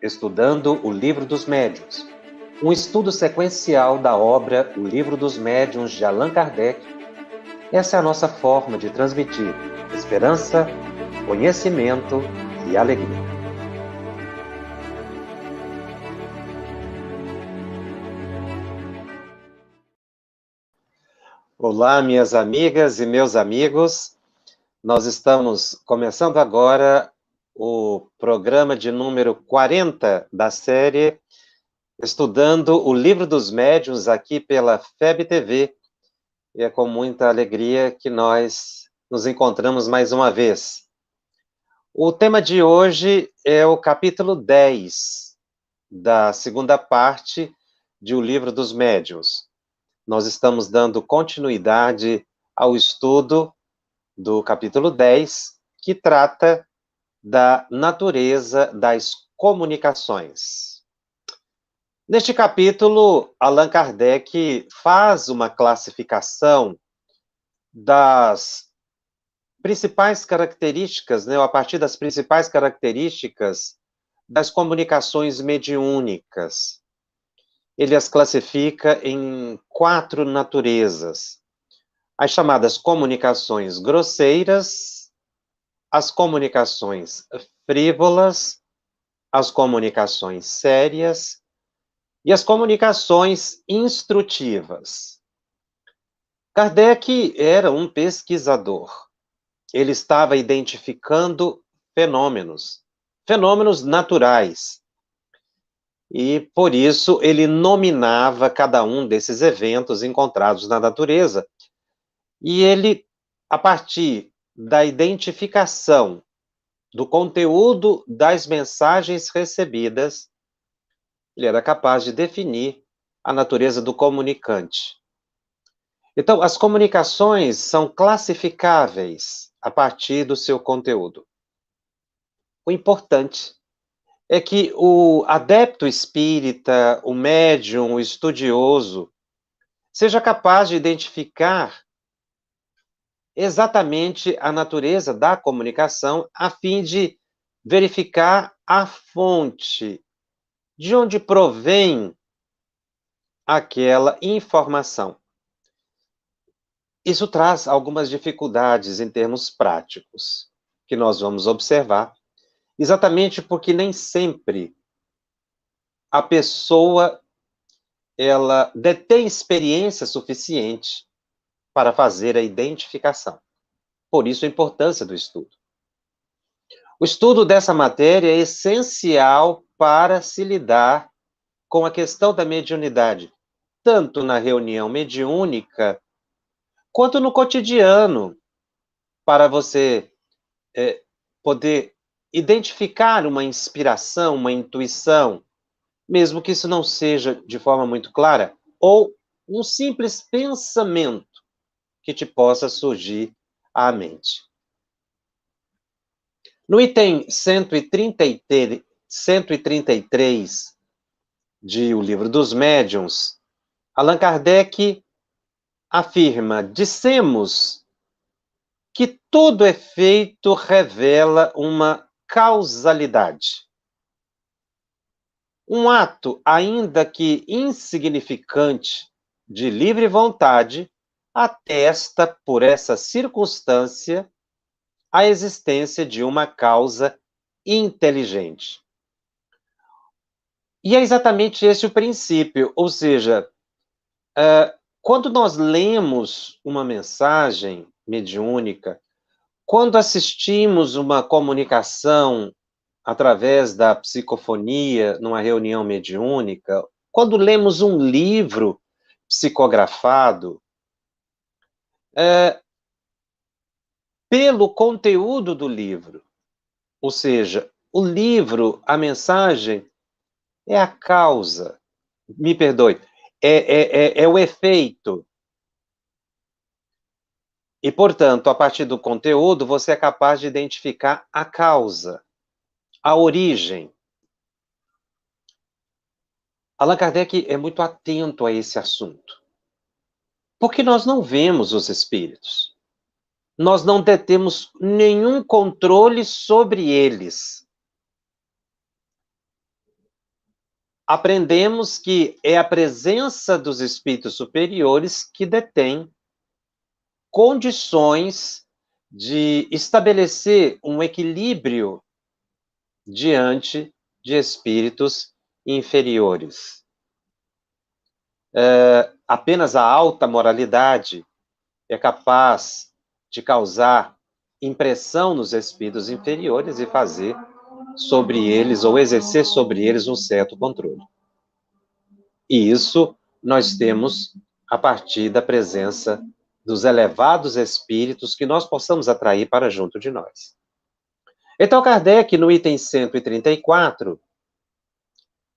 estudando o Livro dos Médiuns, um estudo sequencial da obra O Livro dos Médiuns de Allan Kardec. Essa é a nossa forma de transmitir esperança, conhecimento e alegria. Olá, minhas amigas e meus amigos. Nós estamos começando agora o programa de número 40 da série Estudando o Livro dos Médiuns aqui pela FEB TV. E é com muita alegria que nós nos encontramos mais uma vez. O tema de hoje é o capítulo 10 da segunda parte de O Livro dos Médiuns. Nós estamos dando continuidade ao estudo do capítulo 10, que trata da natureza das comunicações. Neste capítulo, Allan Kardec faz uma classificação das principais características, né, a partir das principais características das comunicações mediúnicas. Ele as classifica em 4 naturezas: as chamadas comunicações grosseiras, as comunicações frívolas, as comunicações sérias e as comunicações instrutivas. Kardec era um pesquisador. Ele estava identificando fenômenos naturais. E, por isso, ele nominava cada um desses eventos encontrados na natureza. E ele, a partir da identificação do conteúdo das mensagens recebidas, ele era capaz de definir a natureza do comunicante. Então, as comunicações são classificáveis a partir do seu conteúdo. O importante é que o adepto espírita, o médium, o estudioso, seja capaz de identificar exatamente a natureza da comunicação, a fim de verificar a fonte, de onde provém aquela informação. Isso traz algumas dificuldades em termos práticos, que nós vamos observar, exatamente porque nem sempre a pessoa ela detém experiência suficiente para fazer a identificação. Por isso a importância do estudo. O estudo dessa matéria é essencial para se lidar com a questão da mediunidade, tanto na reunião mediúnica, quanto no cotidiano, para você poder identificar uma inspiração, uma intuição, mesmo que isso não seja de forma muito clara, ou um simples pensamento que te possa surgir à mente. No item 133 de O Livro dos Médiuns, Allan Kardec afirma: dissemos que todo efeito revela uma causalidade. Um ato, ainda que insignificante, de livre vontade, atesta, por essa circunstância, a existência de uma causa inteligente. E é exatamente esse o princípio, ou seja, quando nós lemos uma mensagem mediúnica, quando assistimos uma comunicação através da psicofonia numa reunião mediúnica, quando lemos um livro psicografado, pelo conteúdo do livro, ou seja, o livro, a mensagem, é a causa, me perdoe, é o efeito. E, portanto, a partir do conteúdo, você é capaz de identificar a causa, a origem. Allan Kardec é muito atento a esse assunto. Porque nós não vemos os espíritos. Nós não detemos nenhum controle sobre eles. aprendemos que é a presença dos espíritos superiores que detém condições de estabelecer um equilíbrio diante de espíritos inferiores. Apenas a alta moralidade é capaz de causar impressão nos espíritos inferiores e fazer sobre eles, ou exercer sobre eles, um certo controle. E isso nós temos a partir da presença dos elevados espíritos que nós possamos atrair para junto de nós. Então, Kardec, no item 134,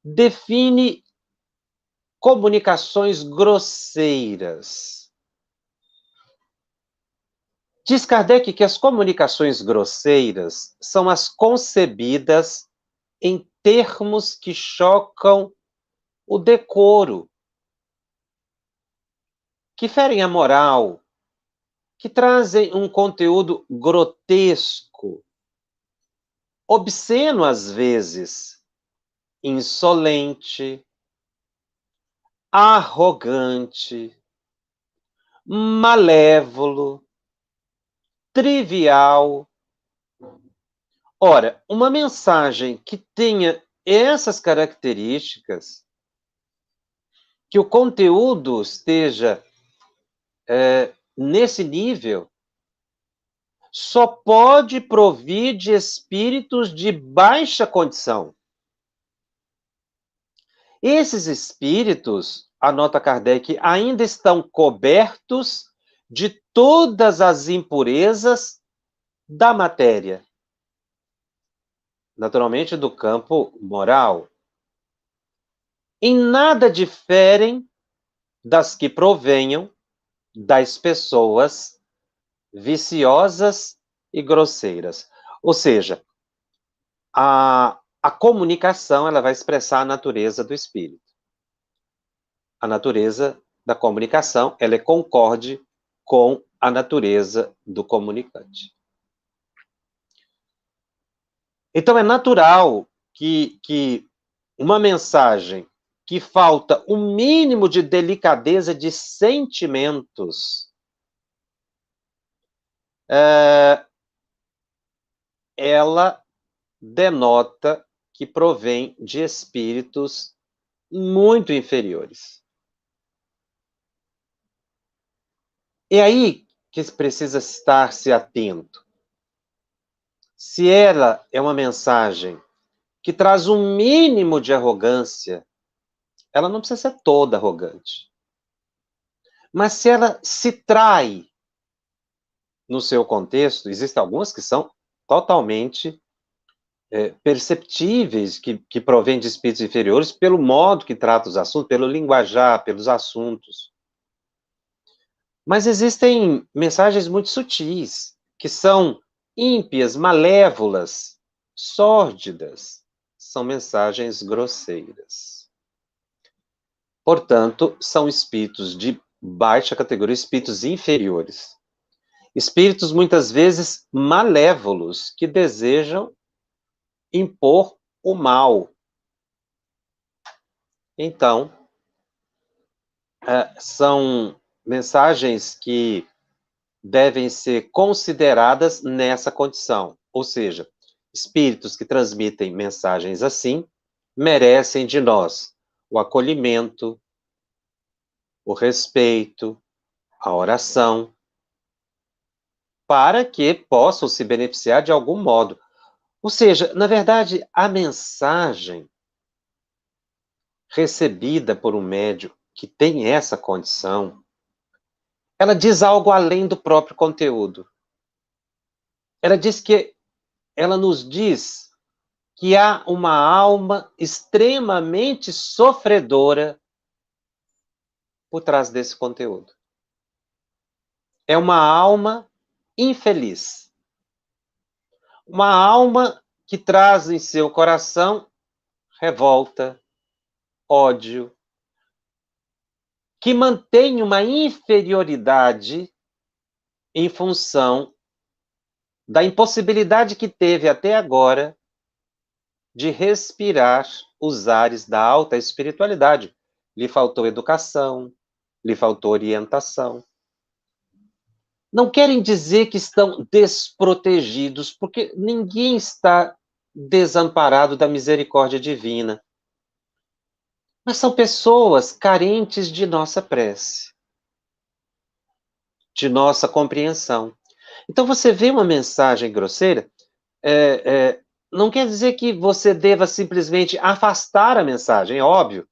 define comunicações grosseiras. Diz Kardec que as comunicações grosseiras são as concebidas em termos que chocam o decoro, que ferem a moral, que trazem um conteúdo grotesco, obsceno às vezes, insolente, arrogante, malévolo, trivial. Ora, uma mensagem que tenha essas características, que o conteúdo esteja nesse nível, só pode provir de espíritos de baixa condição. Esses espíritos, anota Kardec, ainda estão cobertos de todas as impurezas da matéria. Naturalmente, do campo moral. Em nada diferem das que provenham das pessoas viciosas e grosseiras. Ou seja, a comunicação ela vai expressar a natureza do espírito. A natureza da comunicação ela é concorde com a natureza do comunicante. Então, é natural que uma mensagem que falta o mínimo de delicadeza de sentimentos, ela denota que provém de espíritos muito inferiores. É aí que precisa estar-se atento. Se ela é uma mensagem que traz um mínimo de arrogância, ela não precisa ser toda arrogante. Mas se ela se trai no seu contexto, existem algumas que são totalmente perceptíveis, que provêm de espíritos inferiores pelo modo que trata os assuntos, pelo linguajar, pelos assuntos. Mas existem mensagens muito sutis, que são ímpias, malévolas, sórdidas. São mensagens grosseiras. Portanto, são espíritos de baixa categoria, espíritos inferiores. Espíritos, muitas vezes, malévolos, que desejam impor o mal. Então, são mensagens que devem ser consideradas nessa condição. Ou seja, espíritos que transmitem mensagens assim merecem de nós o acolhimento, o respeito, a oração, para que possam se beneficiar de algum modo. Ou seja, na verdade, a mensagem recebida por um médium que tem essa condição, ela diz algo além do próprio conteúdo. Ela nos diz que há uma alma extremamente sofredora por trás desse conteúdo. É uma alma infeliz. Uma alma que traz em seu coração revolta, ódio, que mantém uma inferioridade em função da impossibilidade que teve até agora de respirar os ares da alta espiritualidade. Lhe faltou educação, lhe faltou orientação. Não querem dizer que estão desprotegidos, porque ninguém está desamparado da misericórdia divina. Mas são pessoas carentes de nossa prece, de nossa compreensão. Então, você vê uma mensagem grosseira, não quer dizer que você deva simplesmente afastar a mensagem. É óbvio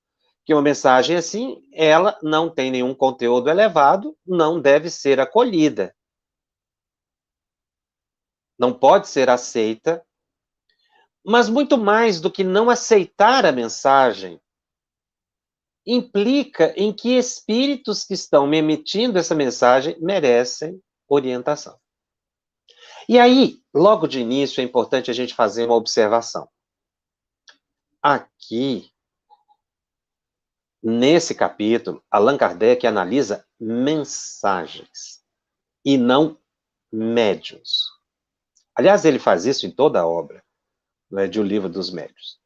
que uma mensagem assim, ela não tem nenhum conteúdo elevado, não deve ser acolhida. Não pode ser aceita, mas muito mais do que não aceitar a mensagem, implica em que espíritos que estão me emitindo essa mensagem merecem orientação. E aí, logo de início, é importante a gente fazer uma observação. Aqui, nesse capítulo, Allan Kardec analisa mensagens e não médiuns. Aliás, ele faz isso em toda a obra, não é, de O Livro dos Médiuns.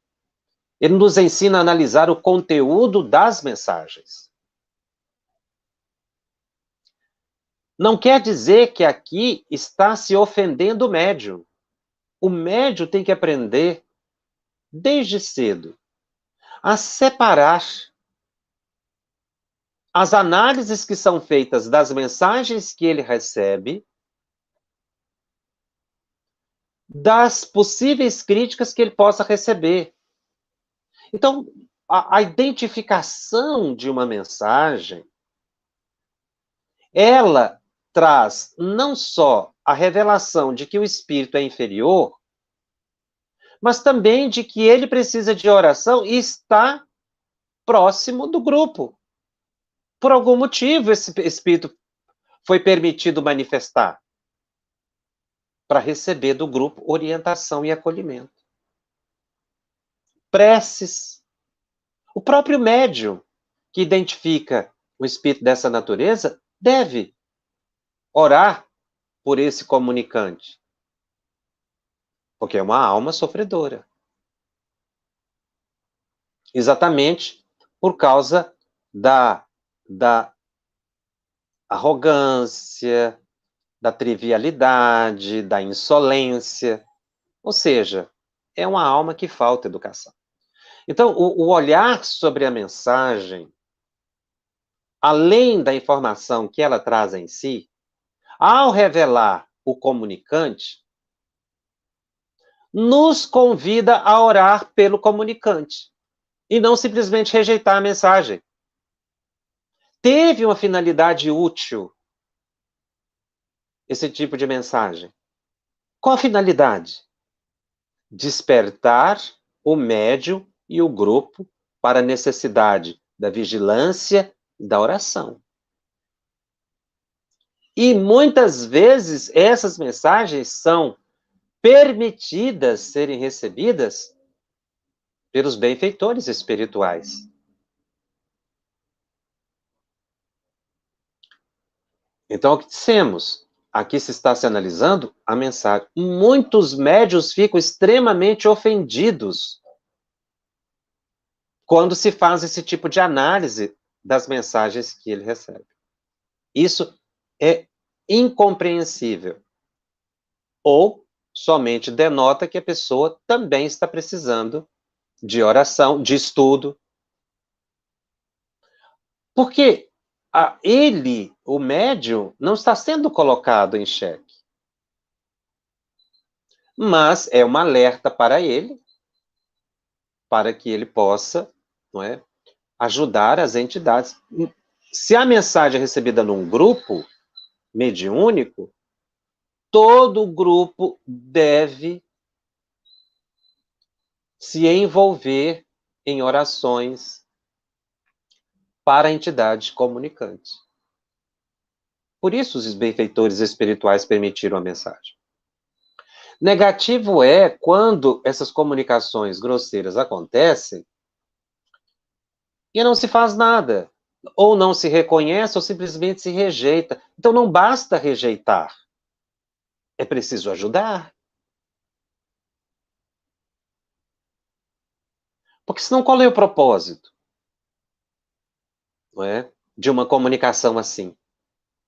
Ele nos ensina a analisar o conteúdo das mensagens. Não quer dizer que aqui está se ofendendo o médium. O médium tem que aprender, desde cedo, a separar as análises que são feitas das mensagens que ele recebe das possíveis críticas que ele possa receber. Então, a identificação de uma mensagem, ela traz não só a revelação de que o espírito é inferior, mas também de que ele precisa de oração e está próximo do grupo. Por algum motivo, esse espírito foi permitido manifestar para receber do grupo orientação e acolhimento. Preces. O próprio médium que identifica um espírito dessa natureza deve orar por esse comunicante, porque é uma alma sofredora. Exatamente por causa da arrogância, da trivialidade, da insolência. Ou seja, é uma alma que falta educação. Então, o olhar sobre a mensagem, além da informação que ela traz em si, ao revelar o comunicante, nos convida a orar pelo comunicante e não simplesmente rejeitar a mensagem. Teve uma finalidade útil esse tipo de mensagem. Qual a finalidade? Despertar o médium e o grupo para a necessidade da vigilância e da oração. E muitas vezes essas mensagens são permitidas serem recebidas pelos benfeitores espirituais. Então, o que dissemos? Aqui se está se analisando a mensagem. Muitos médiuns ficam extremamente ofendidos quando se faz esse tipo de análise das mensagens que ele recebe. Isso é incompreensível. Ou somente denota que a pessoa também está precisando de oração, de estudo. Porque ele, o médium, não está sendo colocado em xeque. Mas é um alerta para ele, para que ele possa, não é, ajudar as entidades. Se a mensagem é recebida num grupo mediúnico, todo o grupo deve se envolver em orações para a entidade comunicante. Por isso os benfeitores espirituais permitiram a mensagem. Negativo é quando essas comunicações grosseiras acontecem e não se faz nada, ou não se reconhece, ou simplesmente se rejeita. Então não basta rejeitar, é preciso ajudar. Porque senão qual é o propósito, não é, de uma comunicação assim?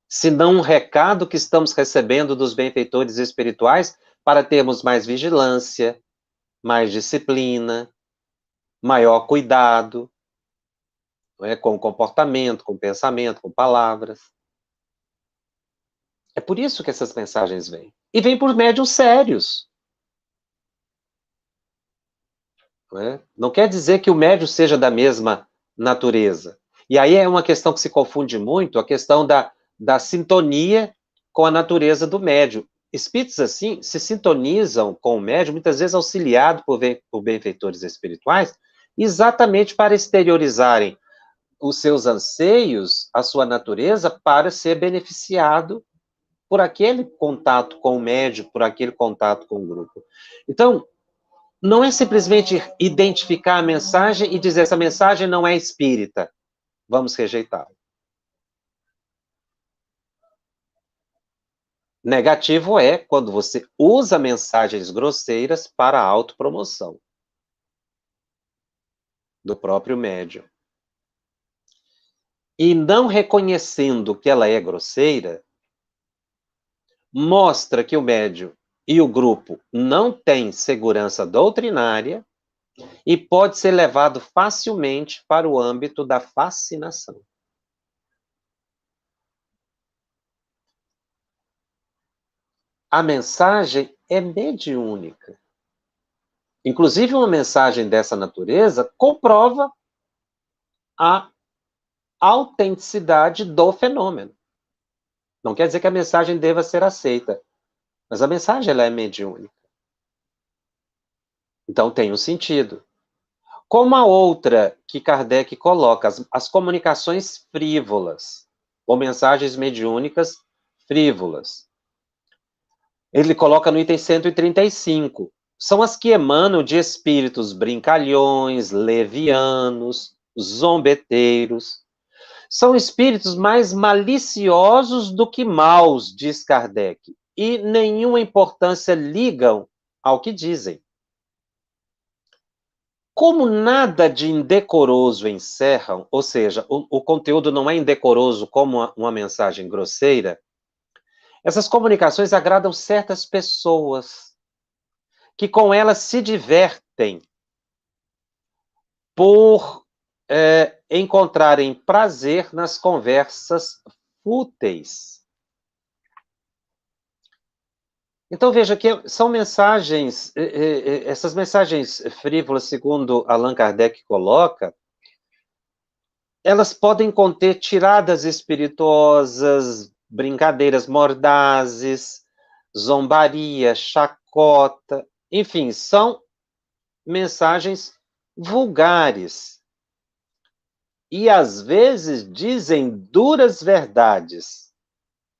Se não um recado que estamos recebendo dos benfeitores espirituais para termos mais vigilância, mais disciplina, maior cuidado, não é, com o comportamento, com o pensamento, com palavras. É por isso que essas mensagens vêm. E vêm por médiuns sérios. Não é? Não quer dizer que o médium seja da mesma natureza. E aí é uma questão que se confunde muito, a questão da sintonia com a natureza do médium. Espíritos assim se sintonizam com o médium, muitas vezes auxiliado por benfeitores espirituais, exatamente para exteriorizarem os seus anseios, a sua natureza, para ser beneficiado por aquele contato com o médium, por aquele contato com o grupo. Então, não é simplesmente identificar a mensagem e dizer essa mensagem não é espírita, vamos rejeitá-la. Negativo é quando você usa mensagens grosseiras para a autopromoção do próprio médium. E não reconhecendo que ela é grosseira, mostra que o médium e o grupo não têm segurança doutrinária e pode ser levado facilmente para o âmbito da fascinação. A mensagem é mediúnica. Inclusive, uma mensagem dessa natureza comprova a autenticidade do fenômeno. Não quer dizer que a mensagem deva ser aceita, mas a mensagem ela é mediúnica. Então tem um sentido. Como a outra que Kardec coloca, as comunicações frívolas, ou mensagens mediúnicas frívolas. Ele coloca no item 135. São as que emanam de espíritos brincalhões, levianos, zombeteiros. São espíritos mais maliciosos do que maus, diz Kardec, e nenhuma importância ligam ao que dizem. Como nada de indecoroso encerram, ou seja, o conteúdo não é indecoroso como uma mensagem grosseira, essas comunicações agradam certas pessoas, que com elas se divertem por encontrarem prazer nas conversas fúteis. Então, veja que são mensagens, essas mensagens frívolas, segundo Allan Kardec coloca, elas podem conter tiradas espirituosas, brincadeiras mordazes, zombaria, chacota, enfim, são mensagens vulgares. E às vezes dizem duras verdades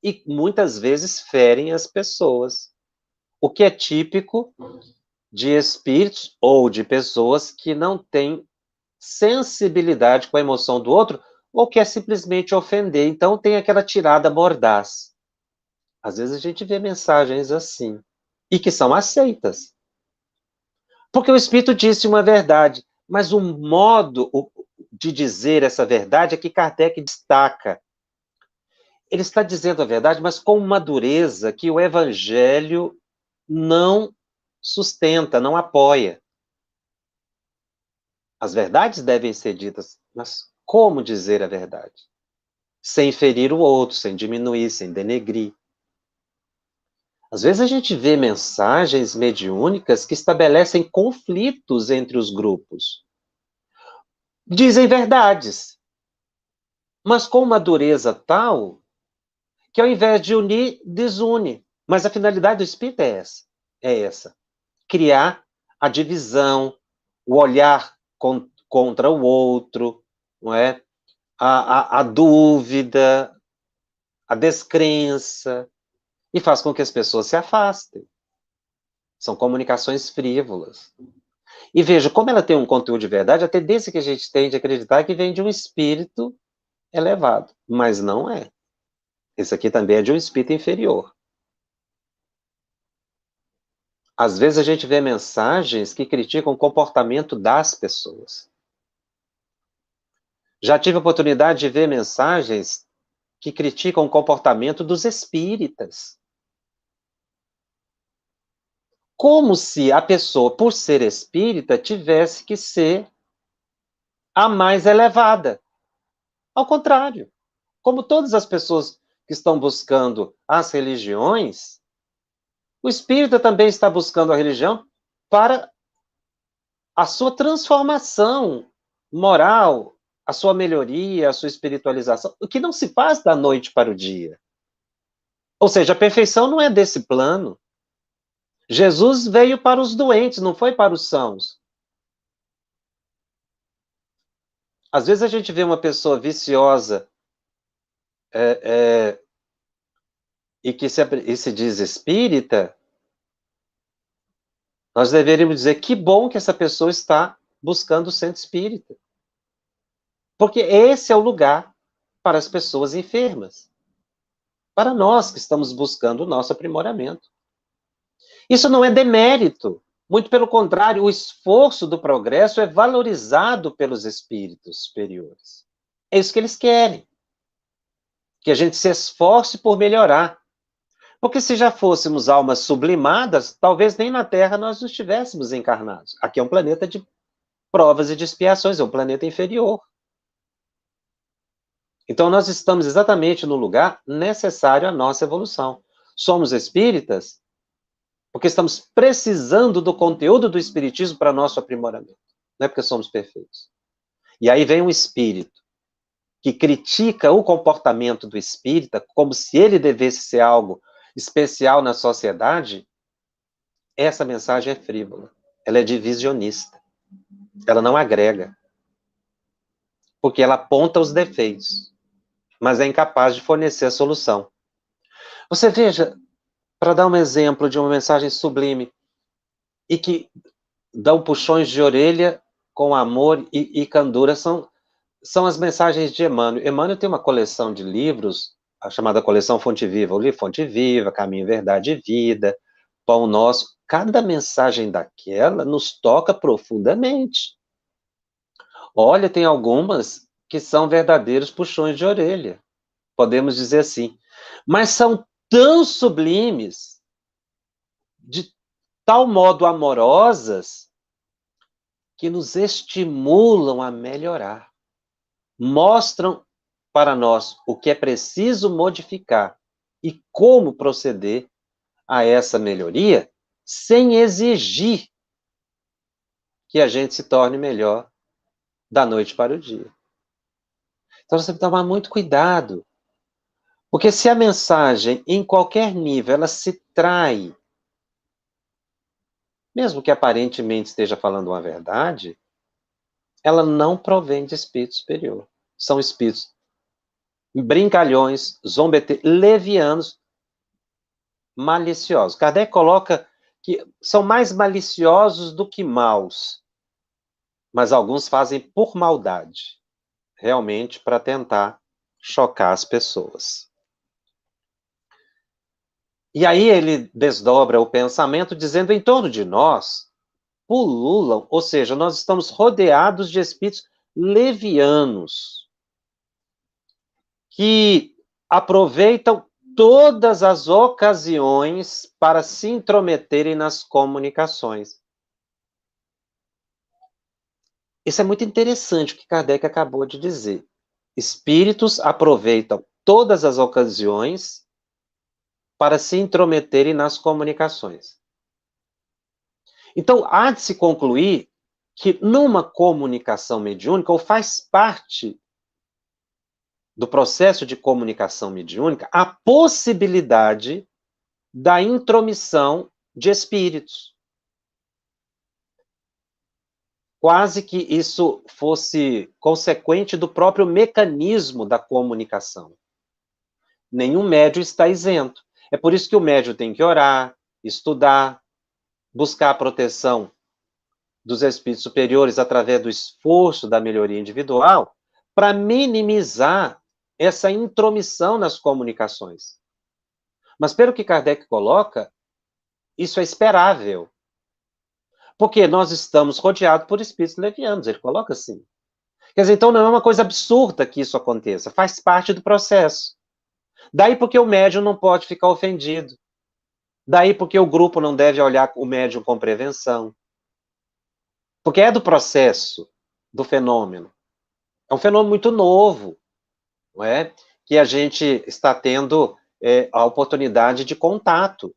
e muitas vezes ferem as pessoas, o que é típico de espíritos ou de pessoas que não têm sensibilidade com a emoção do outro ou quer simplesmente ofender. Então tem aquela tirada mordaz. Às vezes a gente vê mensagens assim e que são aceitas. Porque o espírito disse uma verdade, mas o modo de dizer essa verdade é que Kardec destaca. Ele está dizendo a verdade, mas com uma dureza que o evangelho não sustenta, não apoia. As verdades devem ser ditas, mas como dizer a verdade? Sem ferir o outro, sem diminuir, sem denegrir. Às vezes a gente vê mensagens mediúnicas que estabelecem conflitos entre os grupos. Dizem verdades, mas com uma dureza tal que ao invés de unir, desune. Mas a finalidade do espírito é essa. Criar a divisão, o olhar contra o outro, não é? A dúvida, a descrença, e faz com que as pessoas se afastem. São comunicações frívolas. E veja, como ela tem um conteúdo de verdade, a tendência que a gente tem de acreditar é que vem de um espírito elevado, mas não é. Esse aqui também é de um espírito inferior. Às vezes a gente vê mensagens que criticam o comportamento das pessoas. Já tive a oportunidade de ver mensagens que criticam o comportamento dos espíritas. Como se a pessoa, por ser espírita, tivesse que ser a mais elevada. Ao contrário, como todas as pessoas que estão buscando as religiões, o espírita também está buscando a religião para a sua transformação moral, a sua melhoria, a sua espiritualização, o que não se faz da noite para o dia. Ou seja, a perfeição não é desse plano. Jesus veio para os doentes, não foi para os sãos. Às vezes a gente vê uma pessoa viciosa e que se diz espírita, nós deveríamos dizer que bom que essa pessoa está buscando o centro espírita. Porque esse é o lugar para as pessoas enfermas. Para nós que estamos buscando o nosso aprimoramento. Isso não é demérito. Muito pelo contrário, o esforço do progresso é valorizado pelos espíritos superiores. É isso que eles querem. Que a gente se esforce por melhorar. Porque se já fôssemos almas sublimadas, talvez nem na Terra nós não estivéssemos encarnados. Aqui é um planeta de provas e de expiações, é um planeta inferior. Então nós estamos exatamente no lugar necessário à nossa evolução. Somos espíritas porque estamos precisando do conteúdo do espiritismo para nosso aprimoramento. Não é porque somos perfeitos. E aí vem um espírito que critica o comportamento do espírita como se ele devesse ser algo especial na sociedade. Essa mensagem é frívola. Ela é divisionista. Ela não agrega. Porque ela aponta os defeitos, mas é incapaz de fornecer a solução. Você veja, para dar um exemplo de uma mensagem sublime e que dão puxões de orelha com amor e candura, são as mensagens de Emmanuel. Emmanuel tem uma coleção de livros, a chamada coleção Fonte Viva. O livro Fonte Viva, Caminho, Verdade e Vida, Pão Nosso. Cada mensagem daquela nos toca profundamente. Olha, tem algumas que são verdadeiros puxões de orelha, podemos dizer assim. Mas são tão sublimes, de tal modo amorosas, que nos estimulam a melhorar. Mostram para nós o que é preciso modificar e como proceder a essa melhoria sem exigir que a gente se torne melhor da noite para o dia. Então, você tem que tomar muito cuidado, porque se a mensagem, em qualquer nível, ela se trai, mesmo que aparentemente esteja falando uma verdade, ela não provém de espírito superior. São espíritos brincalhões, zombeteiros, levianos, maliciosos. Kardec coloca que são mais maliciosos do que maus, mas alguns fazem por maldade, realmente para tentar chocar as pessoas. E aí ele desdobra o pensamento dizendo: em torno de nós pululam, ou seja, nós estamos rodeados de espíritos levianos, que aproveitam todas as ocasiões para se intrometerem nas comunicações. Isso é muito interessante o que Kardec acabou de dizer. Espíritos aproveitam todas as ocasiões para se intrometerem nas comunicações. Então, há de se concluir que numa comunicação mediúnica, ou faz parte do processo de comunicação mediúnica, a possibilidade da intromissão de espíritos. Quase que isso fosse consequente do próprio mecanismo da comunicação. Nenhum médium está isento. É por isso que o médium tem que orar, estudar, buscar a proteção dos espíritos superiores através do esforço da melhoria individual, para minimizar essa intromissão nas comunicações. Mas pelo que Kardec coloca, Isso é esperável. Porque nós estamos rodeados por espíritos levianos, ele coloca assim. Quer dizer, então não é uma coisa absurda que isso aconteça, faz parte do processo. Daí porque o médium não pode ficar ofendido. Daí porque o grupo não deve olhar o médium com prevenção. Porque é do processo, do fenômeno. É um fenômeno muito novo, não é? Que a gente está tendo a oportunidade de contato.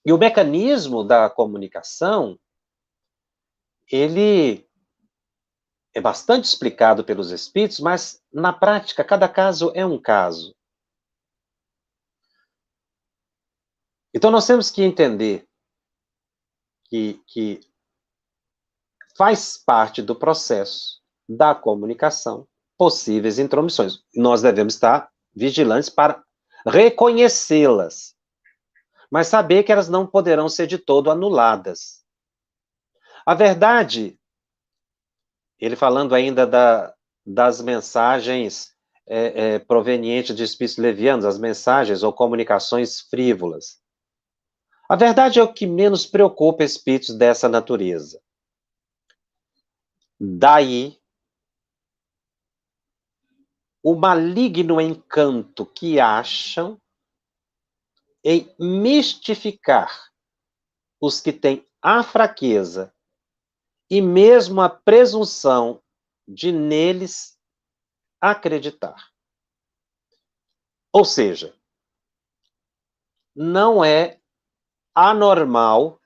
E o mecanismo da comunicação, ele é bastante explicado pelos espíritos, mas na prática, cada caso é um caso. Então nós temos que entender que faz parte do processo da comunicação possíveis intromissões. Nós devemos estar vigilantes para reconhecê-las, mas saber que elas não poderão ser de todo anuladas. A verdade, ele falando ainda das mensagens provenientes de espíritos levianos, as mensagens ou comunicações frívolas. A verdade é o que menos preocupa espíritos dessa natureza. Daí, o maligno encanto que acham em mistificar os que têm a fraqueza e mesmo a presunção de neles acreditar. Ou seja, não é anormal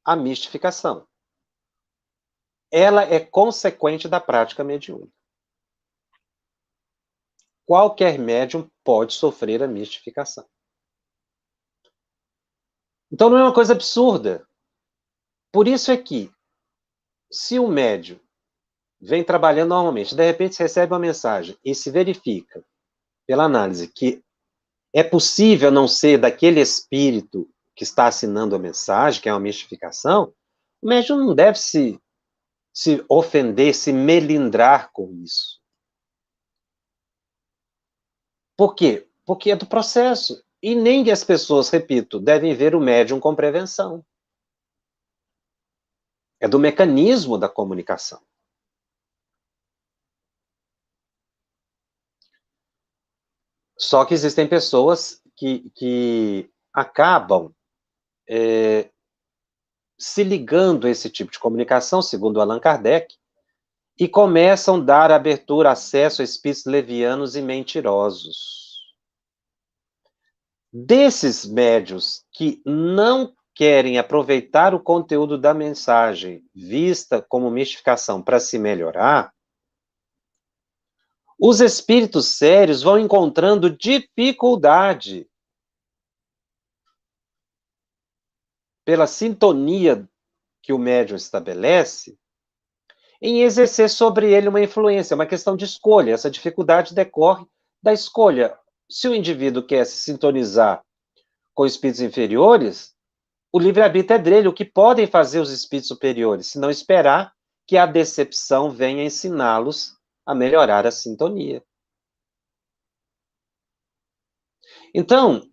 a mistificação. Ela é consequente da prática mediúnica. Qualquer médium pode sofrer a mistificação. Então não é uma coisa absurda. Por isso é que, se o médium vem trabalhando normalmente, de repente se recebe uma mensagem e se verifica, pela análise, que é possível não ser daquele espírito que está assinando a mensagem, que é uma mistificação, o médium não deve se ofender, se melindrar com isso. Por quê? Porque é do processo. E nem as pessoas, repito, devem ver o médium com prevenção. É do mecanismo da comunicação. Só que existem pessoas que acabam se ligando a esse tipo de comunicação, segundo Allan Kardec, e começam a dar abertura, acesso a espíritos levianos e mentirosos. Desses médios que não querem aproveitar o conteúdo da mensagem vista como mistificação para se melhorar, os espíritos sérios vão encontrando dificuldade pela sintonia que o médium estabelece em exercer sobre ele uma influência, uma questão de escolha. Essa dificuldade decorre da escolha. Se o indivíduo quer se sintonizar com espíritos inferiores, o livre-arbítrio é dele. O que podem fazer os espíritos superiores, se não esperar que a decepção venha ensiná-los a melhorar a sintonia. Então,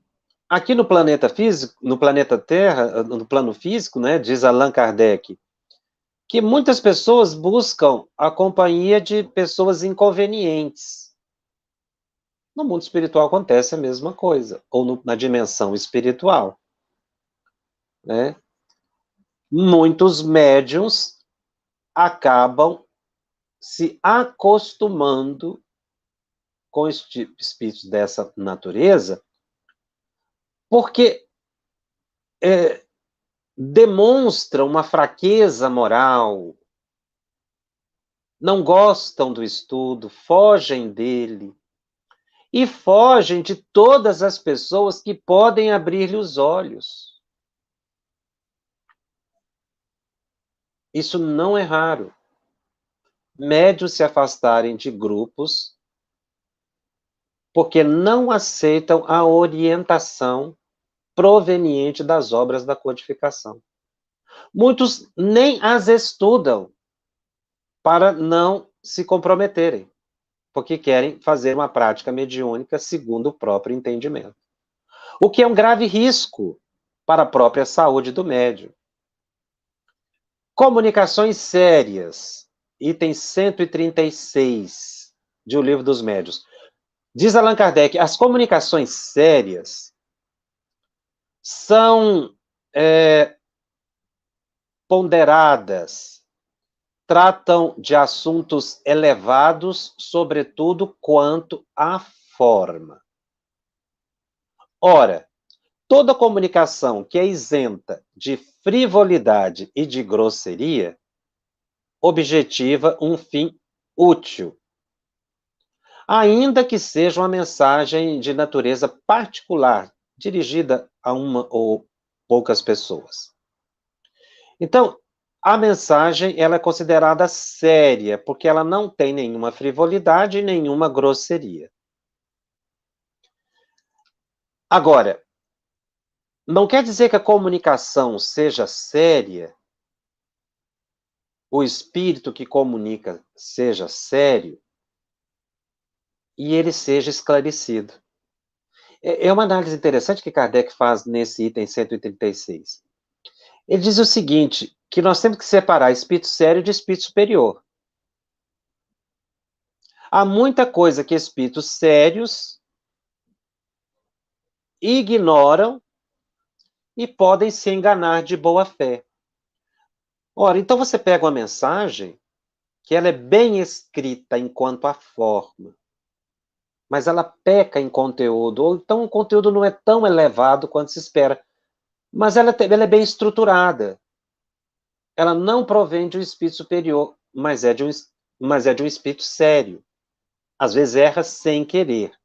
aqui no planeta físico, no planeta Terra, no plano físico, né, diz Allan Kardec, que muitas pessoas buscam a companhia de pessoas inconvenientes. No mundo espiritual acontece a mesma coisa, ou na dimensão espiritual, né? Muitos médiums acabam se acostumando com espíritos dessa natureza, porque demonstram uma fraqueza moral, não gostam do estudo, fogem dele, e fogem de todas as pessoas que podem abrir-lhe os olhos. Isso não é raro. Médios se afastarem de grupos porque não aceitam a orientação proveniente das obras da codificação. Muitos nem as estudam para não se comprometerem, porque querem fazer uma prática mediúnica segundo o próprio entendimento. O que é um grave risco para a própria saúde do médium. Comunicações sérias, item 136 de O Livro dos Médiuns. Diz Allan Kardec, as comunicações sérias são ponderadas, tratam de assuntos elevados, sobretudo quanto à forma. Ora, toda comunicação que é isenta de frivolidade e de grosseria objetiva um fim útil, ainda que seja uma mensagem de natureza particular, dirigida a uma ou poucas pessoas. Então, a mensagem ela é considerada séria, porque ela não tem nenhuma frivolidade e nenhuma grosseria. Agora, não quer dizer que a comunicação seja séria, o espírito que comunica seja sério e ele seja esclarecido. É uma análise interessante que Kardec faz nesse item 136. Ele diz o seguinte, que nós temos que separar espírito sério de espírito superior. Há muita coisa que espíritos sérios ignoram e podem se enganar de boa fé. Ora, então você pega uma mensagem que ela é bem escrita enquanto a forma, mas ela peca em conteúdo, ou então o conteúdo não é tão elevado quanto se espera, mas ela é bem estruturada. Ela não provém de um espírito superior, mas é de um espírito sério. Às vezes erra sem querer.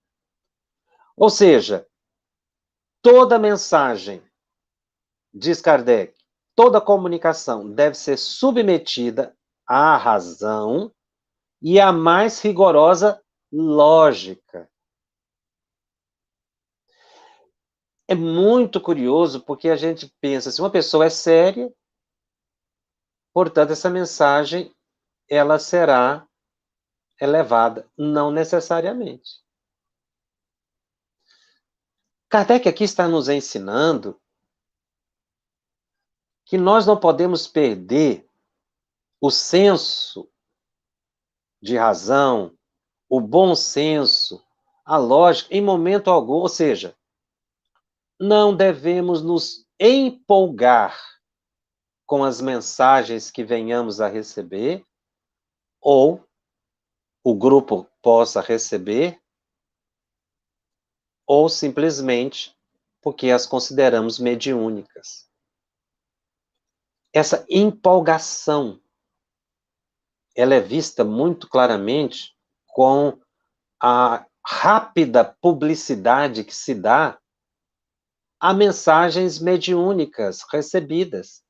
Ou seja, toda mensagem, diz Kardec, toda comunicação deve ser submetida à razão e à mais rigorosa lógica. É muito curioso porque a gente pensa, se uma pessoa é séria, portanto, essa mensagem ela será elevada. Não necessariamente. Kardec aqui está nos ensinando que nós não podemos perder o senso de razão, o bom senso, a lógica, em momento algum. Ou seja, não devemos nos empolgar com as mensagens que venhamos a receber, ou o grupo possa receber, ou simplesmente porque as consideramos mediúnicas. Essa empolgação, ela é vista muito claramente com a rápida publicidade que se dá a mensagens mediúnicas recebidas.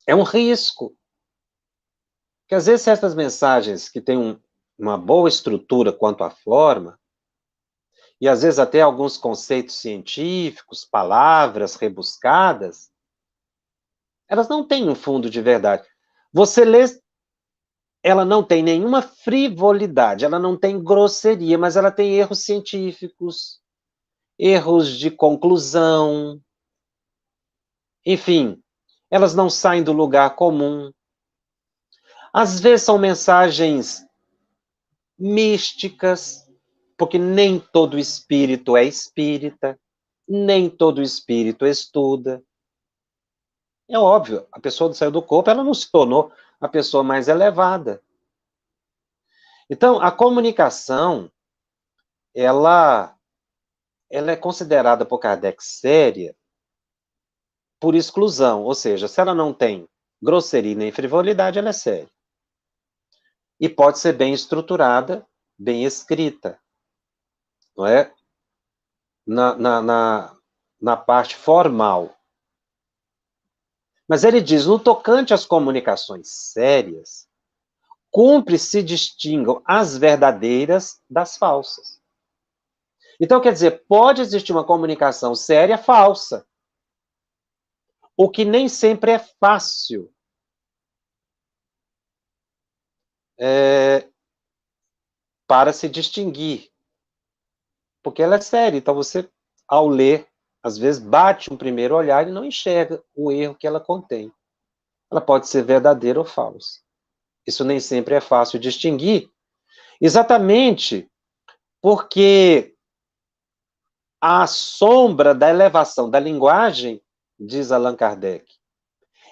É um risco. Porque às vezes essas mensagens que têm uma boa estrutura quanto à forma, e às vezes até alguns conceitos científicos, palavras rebuscadas, elas não têm um fundo de verdade. Você lê, ela não tem nenhuma frivolidade, ela não tem grosseria, mas ela tem erros científicos, erros de conclusão, enfim, elas não saem do lugar comum. Às vezes são mensagens místicas, porque nem todo espírito é espírita, nem todo espírito estuda. É óbvio, a pessoa que saiu do corpo, ela não se tornou a pessoa mais elevada. Então, a comunicação, ela é considerada por Kardec séria por exclusão, ou seja, se ela não tem grosseria nem frivolidade, ela é séria. E pode ser bem estruturada, bem escrita, não é? Na parte formal. Mas ele diz, no tocante às comunicações sérias, cumpre se distingam as verdadeiras das falsas. Então, quer dizer, pode existir uma comunicação séria falsa, o que nem sempre é fácil. para se distinguir. Porque ela é séria, então você, ao ler, às vezes bate um primeiro olhar e não enxerga o erro que ela contém. Ela pode ser verdadeira ou falsa. Isso nem sempre é fácil distinguir, exatamente porque a sombra da elevação da linguagem, diz Allan Kardec,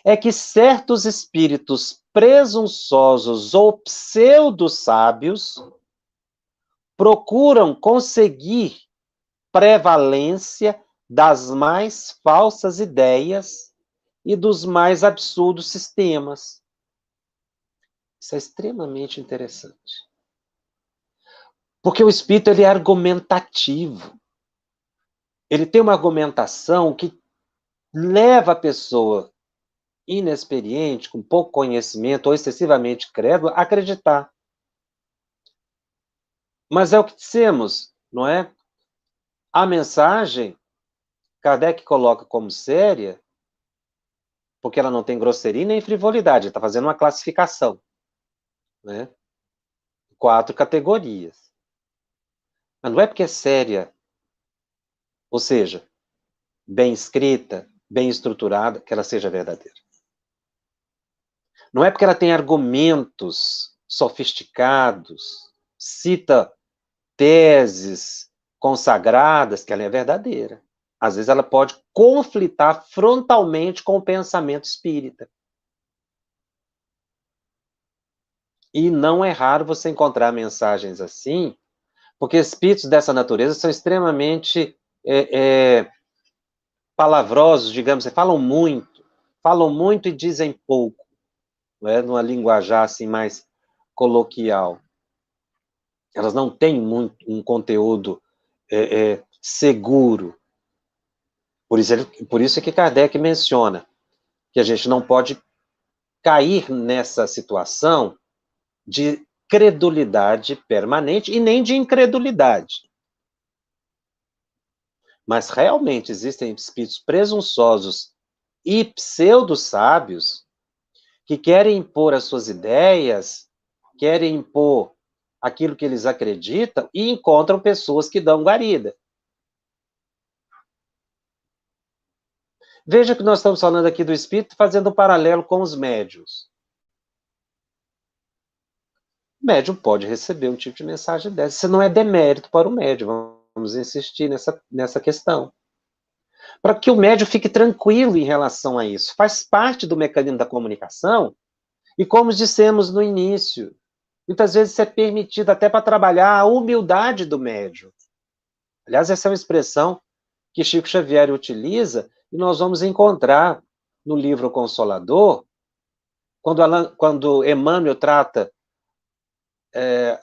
é que certos espíritos presunçosos ou pseudo-sábios procuram conseguir prevalência das mais falsas ideias e dos mais absurdos sistemas. Isso é extremamente interessante. Porque o espírito ele é argumentativo. Ele tem uma argumentação que leva a pessoa inexperiente, com pouco conhecimento ou excessivamente crédula, a acreditar. Mas é o que dissemos, não é? A mensagem, Kardec coloca como séria, porque ela não tem grosseria nem frivolidade, ele está fazendo uma classificação, né? 4 categorias. Mas não é porque é séria, ou seja, bem escrita, bem estruturada, que ela seja verdadeira. Não é porque ela tem argumentos sofisticados, cita teses consagradas, que ela é verdadeira. Às vezes ela pode conflitar frontalmente com o pensamento espírita. E não é raro você encontrar mensagens assim, porque espíritos dessa natureza são extremamente palavrosos, digamos, falam muito e dizem pouco, não é? Numa linguajar assim mais coloquial. Elas não têm muito um conteúdo seguro. Por isso é que Kardec menciona que a gente não pode cair nessa situação de credulidade permanente e nem de incredulidade. Mas realmente existem espíritos presunçosos e pseudo-sábios que querem impor as suas ideias, querem impor aquilo que eles acreditam e encontram pessoas que dão guarida. Veja que nós estamos falando aqui do espírito fazendo um paralelo com os médiuns. O médium pode receber um tipo de mensagem dessa. Isso não é demérito para o médium. Vamos insistir nessa questão. Para que o médium fique tranquilo em relação a isso. Faz parte do mecanismo da comunicação. E como dissemos no início, muitas vezes isso é permitido até para trabalhar a humildade do médium. Aliás, essa é uma expressão que Chico Xavier utiliza e nós vamos encontrar no livro Consolador, quando Emmanuel trata,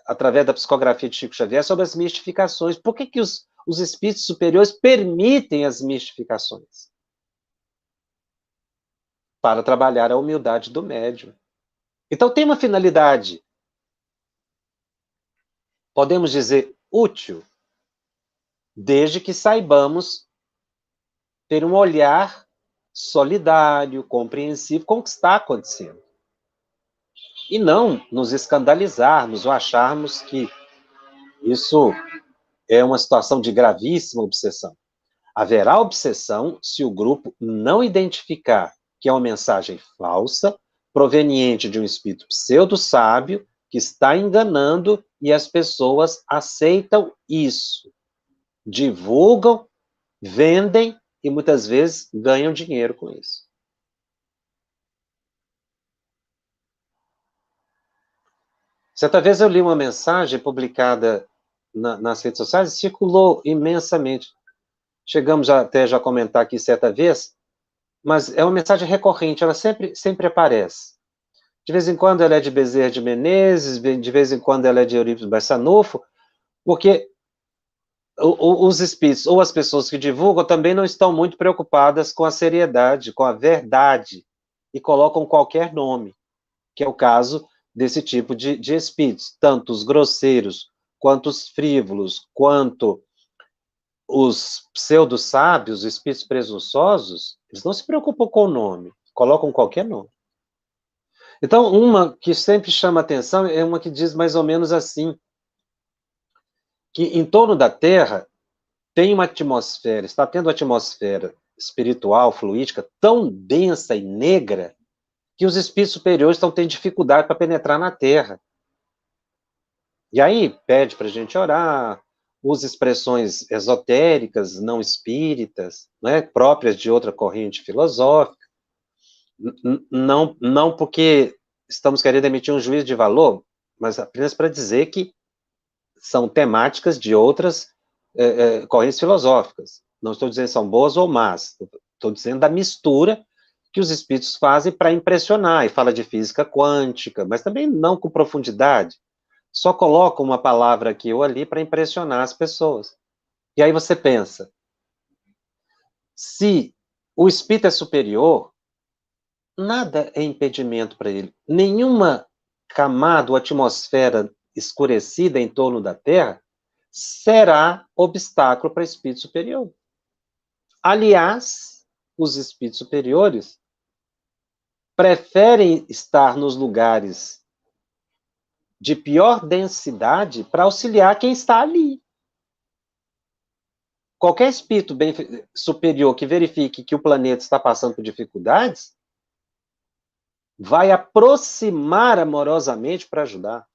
através da psicografia de Chico Xavier, sobre as mistificações. Por que os espíritos superiores permitem as mistificações? Para trabalhar a humildade do médium. Então tem uma finalidade, podemos dizer, útil, desde que saibamos ter um olhar solidário, compreensivo com o que está acontecendo. E não nos escandalizarmos ou acharmos que isso é uma situação de gravíssima obsessão. Haverá obsessão se o grupo não identificar que é uma mensagem falsa, proveniente de um espírito pseudo-sábio, que está enganando e as pessoas aceitam isso. Divulgam, vendem e muitas vezes ganham dinheiro com isso. Certa vez eu li uma mensagem publicada nas redes sociais e circulou imensamente. Chegamos até já a comentar aqui certa vez, mas é uma mensagem recorrente, ela sempre aparece. De vez em quando ela é de Bezerra de Menezes, de vez em quando ela é de Eurípides Barçanufo, porque os espíritos ou as pessoas que divulgam também não estão muito preocupadas com a seriedade, com a verdade, e colocam qualquer nome, que é o caso desse tipo de espíritos, tanto os grosseiros, quanto os frívolos, quanto os pseudo-sábios, os espíritos presunçosos, eles não se preocupam com o nome, colocam qualquer nome. Então, uma que sempre chama atenção é uma que diz mais ou menos assim, que em torno da Terra tem uma atmosfera, está tendo uma atmosfera espiritual, fluídica, tão densa e negra, que os espíritos superiores estão tendo dificuldade para penetrar na Terra. E aí pede para a gente orar, usa expressões esotéricas, não espíritas, né, próprias de outra corrente filosófica, não porque estamos querendo emitir um juízo de valor, mas apenas para dizer que são temáticas de outras correntes filosóficas. Não estou dizendo que são boas ou más, estou dizendo da mistura que os espíritos fazem para impressionar, e fala de física quântica, mas também não com profundidade. Só coloca uma palavra aqui ou ali para impressionar as pessoas. E aí você pensa, se o espírito é superior, nada é impedimento para ele. Nenhuma camada ou atmosfera escurecida em torno da Terra será obstáculo para espírito superior. Aliás, os espíritos superiores preferem estar nos lugares de pior densidade para auxiliar quem está ali. Qualquer espírito bem superior que verifique que o planeta está passando por dificuldades, vai aproximar amorosamente para ajudar.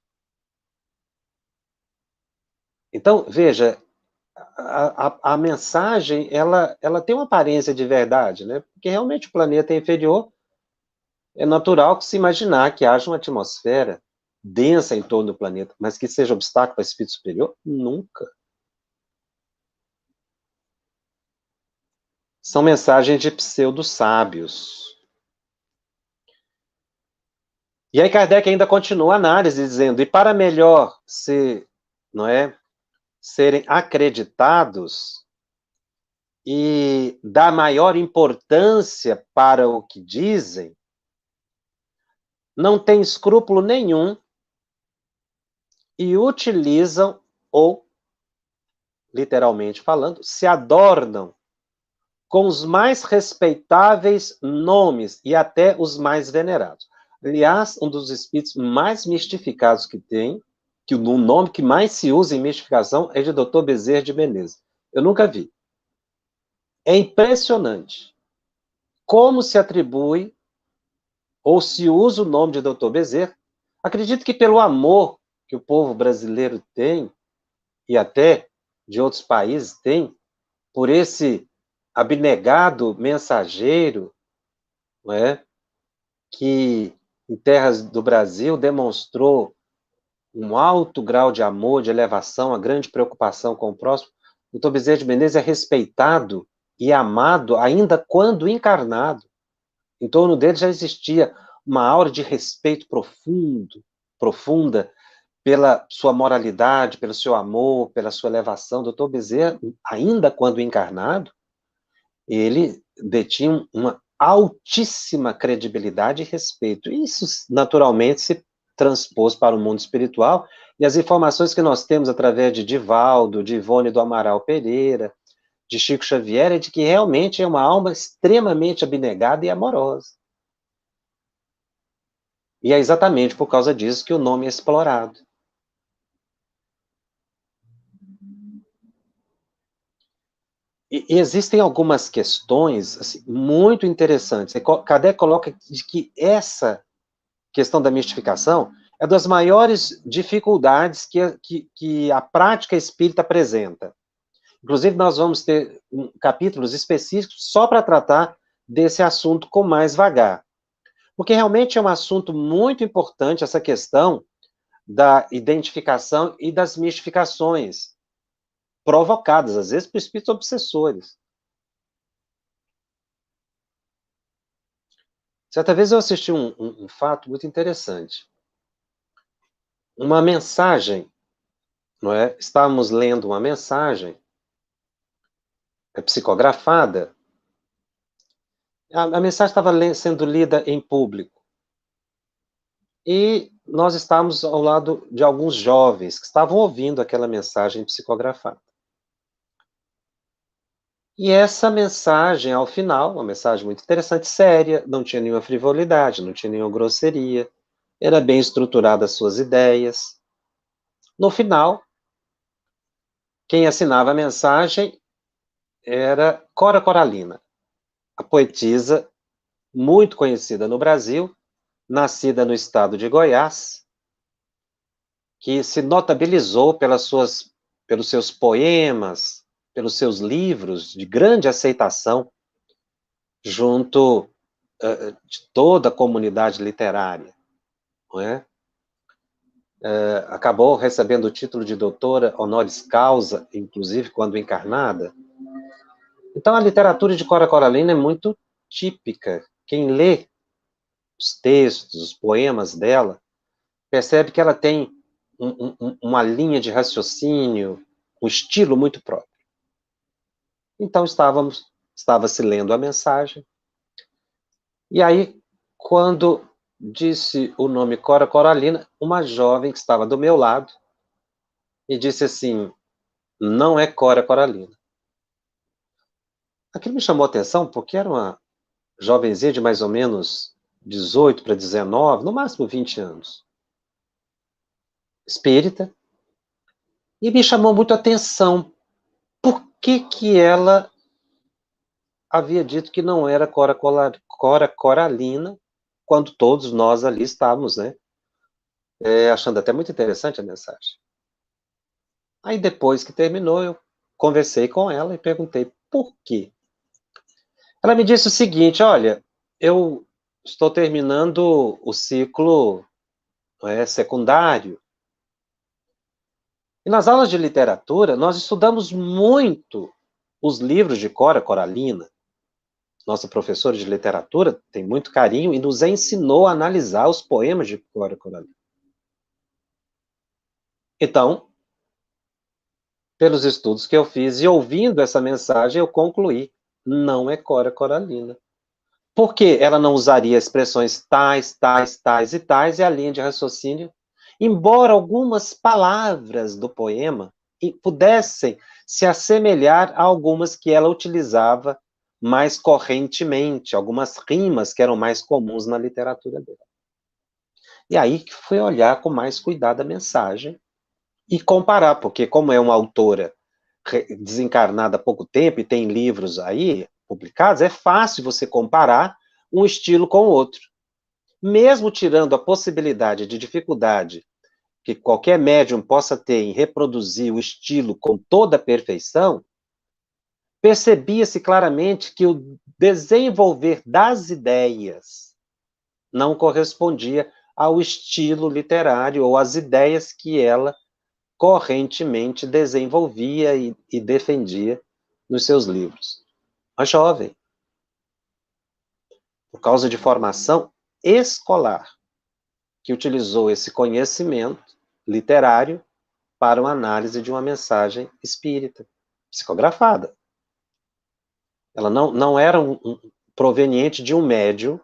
Então, veja, a mensagem, ela tem uma aparência de verdade, né? Porque realmente o planeta é inferior, é natural que se imaginar que haja uma atmosfera densa em torno do planeta, mas que seja obstáculo para o espírito superior? Nunca. São mensagens de pseudo-sábios. E aí Kardec ainda continua a análise, dizendo, e para melhor não é, serem acreditados e dar maior importância para o que dizem, não tem escrúpulo nenhum e utilizam, ou, literalmente falando, se adornam com os mais respeitáveis nomes e até os mais venerados. Aliás, um dos espíritos mais mistificados que tem, que o nome que mais se usa em mistificação é de Dr. Bezerra de Menezes. Eu nunca vi. É impressionante como se atribui ou se usa o nome de Dr. Bezerra. Acredito que pelo amor que o povo brasileiro tem, e até de outros países tem, por esse abnegado mensageiro, não é? Que em terras do Brasil demonstrou um alto grau de amor, de elevação, a grande preocupação com o próximo. O Dr. Bezerra de Menezes é respeitado e amado ainda quando encarnado. Em torno dele já existia uma aura de respeito profunda, pela sua moralidade, pelo seu amor, pela sua elevação. O Dr. Bezerra, ainda quando encarnado, ele detinha uma altíssima credibilidade e respeito. Isso, naturalmente, se transpôs para o mundo espiritual, e as informações que nós temos através de Divaldo, de Ivone do Amaral Pereira, de Chico Xavier, é de que realmente é uma alma extremamente abnegada e amorosa. E é exatamente por causa disso que o nome é explorado. E existem algumas questões assim, muito interessantes. Kardec coloca de que essa questão da mistificação é das maiores dificuldades que a prática espírita apresenta. Inclusive, nós vamos ter capítulos específicos só para tratar desse assunto com mais vagar. Porque realmente é um assunto muito importante essa questão da identificação e das mistificações provocadas, às vezes, por espíritos obsessores. Certa vez eu assisti um fato muito interessante. Uma mensagem, não é? Estávamos lendo uma mensagem psicografada. A mensagem estava sendo lida em público. E nós estávamos ao lado de alguns jovens que estavam ouvindo aquela mensagem psicografada. E essa mensagem, ao final, uma mensagem muito interessante, séria, não tinha nenhuma frivolidade, não tinha nenhuma grosseria, era bem estruturada as suas ideias. No final, quem assinava a mensagem era Cora Coralina, a poetisa muito conhecida no Brasil, nascida no estado de Goiás, que se notabilizou pelos seus poemas, pelos seus livros de grande aceitação junto de toda a comunidade literária, não é? Acabou recebendo o título de doutora honoris causa, inclusive quando encarnada. Então, a literatura de Cora Coralina é muito típica. Quem lê os textos, os poemas dela, percebe que ela tem uma linha de raciocínio, um estilo muito próprio. Então, estava-se lendo a mensagem, e aí, quando disse o nome Cora Coralina, uma jovem que estava do meu lado, me disse assim, não é Cora Coralina. Aquilo me chamou a atenção, porque era uma jovenzinha de mais ou menos 18 para 19, no máximo 20 anos. Espírita. E me chamou muito a atenção. Por que ela havia dito que não era Cora Coralina, quando todos nós ali estávamos, né? Achando até muito interessante a mensagem. Aí depois que terminou, eu conversei com ela e perguntei por quê. Ela me disse o seguinte, olha, eu estou terminando o ciclo secundário, e nas aulas de literatura nós estudamos muito os livros de Cora Coralina. Nossa professora de literatura tem muito carinho e nos ensinou a analisar os poemas de Cora Coralina. Então, pelos estudos que eu fiz e ouvindo essa mensagem, eu concluí, não é Cora Coralina. Por que ela não usaria expressões tais, tais, tais e tais, e a linha de raciocínio, embora algumas palavras do poema pudessem se assemelhar a algumas que ela utilizava mais correntemente, algumas rimas que eram mais comuns na literatura dela. E aí que fui olhar com mais cuidado a mensagem e comparar, porque como é uma autora desencarnada há pouco tempo e tem livros aí publicados, é fácil você comparar um estilo com o outro. Mesmo tirando a possibilidade de dificuldade que qualquer médium possa ter em reproduzir o estilo com toda a perfeição, percebia-se claramente que o desenvolver das ideias não correspondia ao estilo literário ou às ideias que ela correntemente desenvolvia e defendia nos seus livros. Uma jovem, por causa de formação escolar, que utilizou esse conhecimento literário para uma análise de uma mensagem espírita, psicografada. Ela não era proveniente de um médium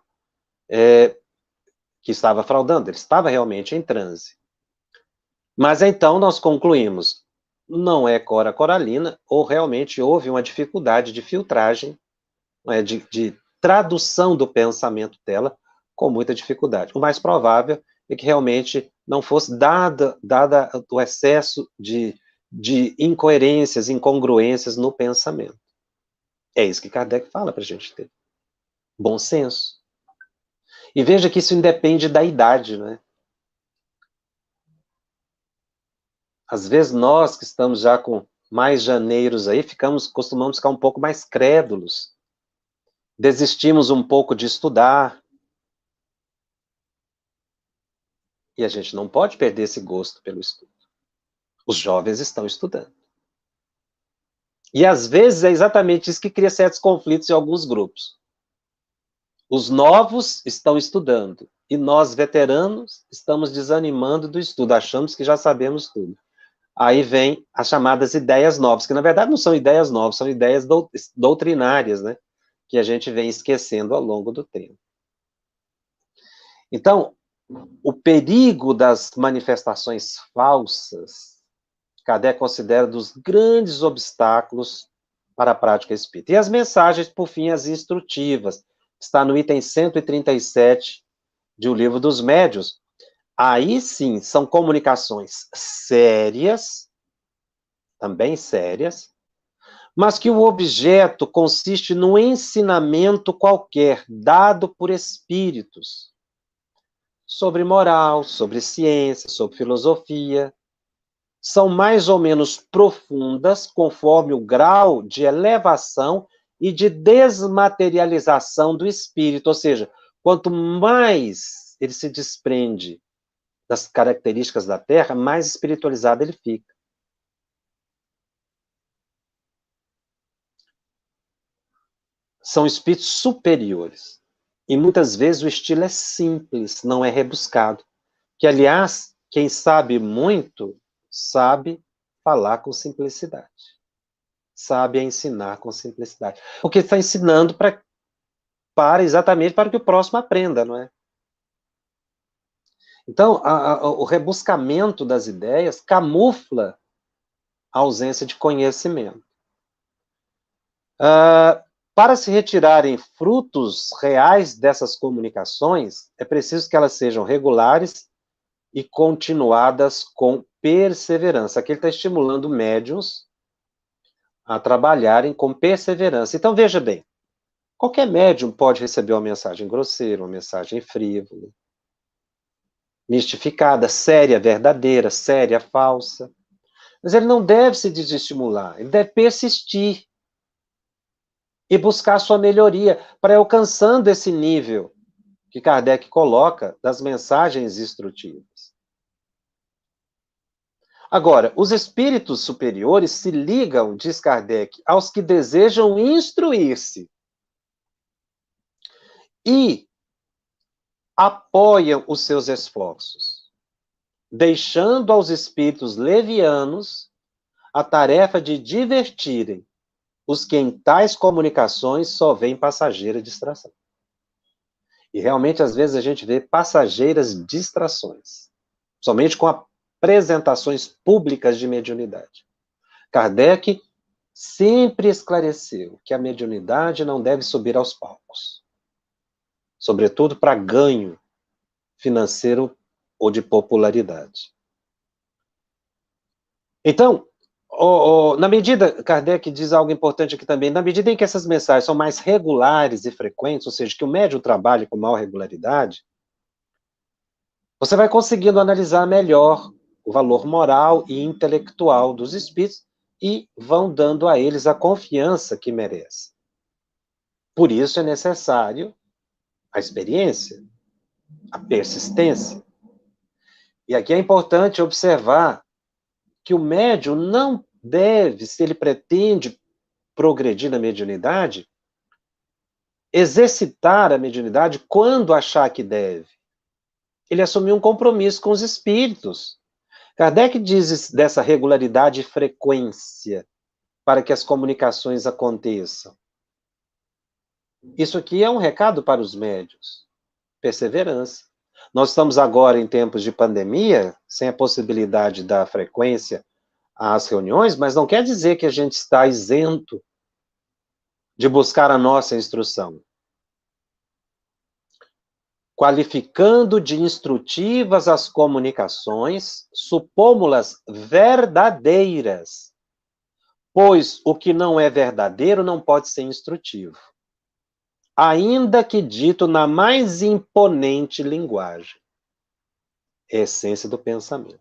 que estava fraudando, ele estava realmente em transe. Mas então nós concluímos, não é Cora Coralina, ou realmente houve uma dificuldade de filtragem, de tradução do pensamento dela, com muita dificuldade. O mais provável é que realmente não fosse dada o excesso de incoerências, incongruências no pensamento. É isso que Kardec fala para a gente ter. Bom senso. E veja que isso independe da idade, né? Às vezes nós que estamos já com mais janeiros aí, costumamos ficar um pouco mais crédulos. Desistimos um pouco de estudar. E a gente não pode perder esse gosto pelo estudo. Os jovens estão estudando. E às vezes é exatamente isso que cria certos conflitos em alguns grupos. Os novos estão estudando, e nós, veteranos, estamos desanimando do estudo, achamos que já sabemos tudo. Aí vem as chamadas ideias novas, que na verdade não são ideias novas, são ideias doutrinárias, né? Que a gente vem esquecendo ao longo do tempo. Então, o perigo das manifestações falsas, Kardec considera dos grandes obstáculos para a prática espírita. E as mensagens, por fim, as instrutivas, está no item 137 de O Livro dos Médiuns, Aí sim, são comunicações sérias, também sérias, mas que o objeto consiste num ensinamento qualquer, dado por espíritos, sobre moral, sobre ciência, sobre filosofia. São mais ou menos profundas, conforme o grau de elevação e de desmaterialização do espírito, ou seja, quanto mais ele se desprende das características da Terra, mais espiritualizado ele fica. São espíritos superiores. E muitas vezes o estilo é simples, não é rebuscado. Que, aliás, quem sabe muito, sabe falar com simplicidade. Sabe ensinar com simplicidade. Porque está ensinando exatamente para que o próximo aprenda, não é? Então, o rebuscamento das ideias camufla a ausência de conhecimento. Para se retirarem frutos reais dessas comunicações, é preciso que elas sejam regulares e continuadas com perseverança. Aqui ele está estimulando médiuns a trabalharem com perseverança. Então, veja bem, qualquer médium pode receber uma mensagem grosseira, uma mensagem frívola, mistificada, séria, verdadeira, séria, falsa. Mas ele não deve se desestimular, ele deve persistir e buscar sua melhoria para ir alcançando esse nível que Kardec coloca das mensagens instrutivas. Agora, os espíritos superiores se ligam, diz Kardec, aos que desejam instruir-se e apoiam os seus esforços, deixando aos espíritos levianos a tarefa de divertirem os que em tais comunicações só veem passageira distração. E realmente, às vezes, a gente vê passageiras distrações, somente com apresentações públicas de mediunidade. Kardec sempre esclareceu que a mediunidade não deve subir aos palcos, sobretudo para ganho financeiro ou de popularidade. Então, na medida, Kardec diz algo importante aqui também, na medida em que essas mensagens são mais regulares e frequentes, ou seja, que o médium trabalhe com maior regularidade, você vai conseguindo analisar melhor o valor moral e intelectual dos espíritos e vão dando a eles a confiança que merecem. Por isso é necessário a experiência, a persistência. E aqui é importante observar que o médium não deve, se ele pretende progredir na mediunidade, exercitar a mediunidade quando achar que deve. Ele assumiu um compromisso com os espíritos. Kardec diz dessa regularidade e frequência para que as comunicações aconteçam. Isso aqui é um recado para os médiuns. Perseverança. Nós estamos agora em tempos de pandemia, sem a possibilidade da frequência às reuniões, mas não quer dizer que a gente está isento de buscar a nossa instrução. Qualificando de instrutivas as comunicações, supômo-las verdadeiras, pois o que não é verdadeiro não pode ser instrutivo, ainda que dito na mais imponente linguagem. É a essência do pensamento.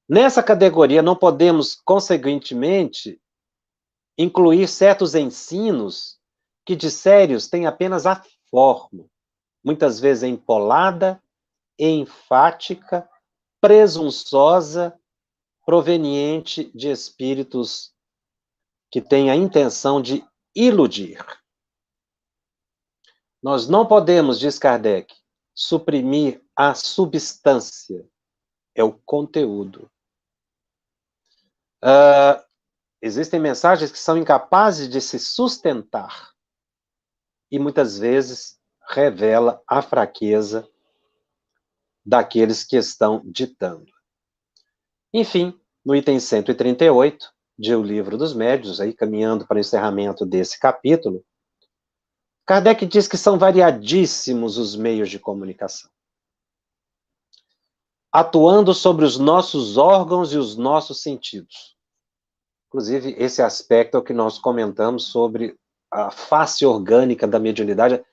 Nessa categoria, não podemos, consequentemente, incluir certos ensinos que de sérios têm apenas a forma, muitas vezes empolada, enfática, presunçosa, proveniente de espíritos que têm a intenção de iludir. Nós não podemos, diz Kardec, suprimir a substância, é o conteúdo. Existem mensagens que são incapazes de se sustentar e muitas vezes revela a fraqueza daqueles que estão ditando. Enfim, no item 138 de O Livro dos Médiuns, aí caminhando para o encerramento desse capítulo, Kardec diz que são variadíssimos os meios de comunicação. atuando sobre os nossos órgãos e os nossos sentidos. Inclusive, esse aspecto é o que nós comentamos sobre a face orgânica da mediunidade,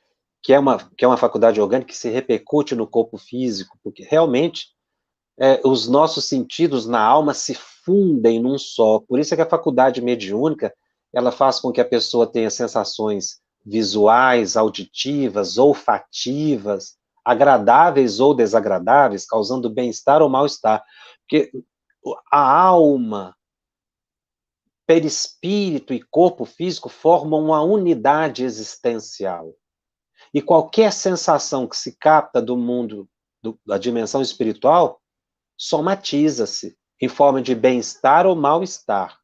que é uma faculdade orgânica que se repercute no corpo físico, porque realmente os nossos sentidos na alma se fundem num só. Por isso é que a faculdade mediúnica, ela faz com que a pessoa tenha sensações visuais, auditivas, olfativas, agradáveis ou desagradáveis, causando bem-estar ou mal-estar. Porque a alma, perispírito e corpo físico formam uma unidade existencial. E qualquer sensação que se capta do mundo, da dimensão espiritual, somatiza-se em forma de bem-estar ou mal-estar.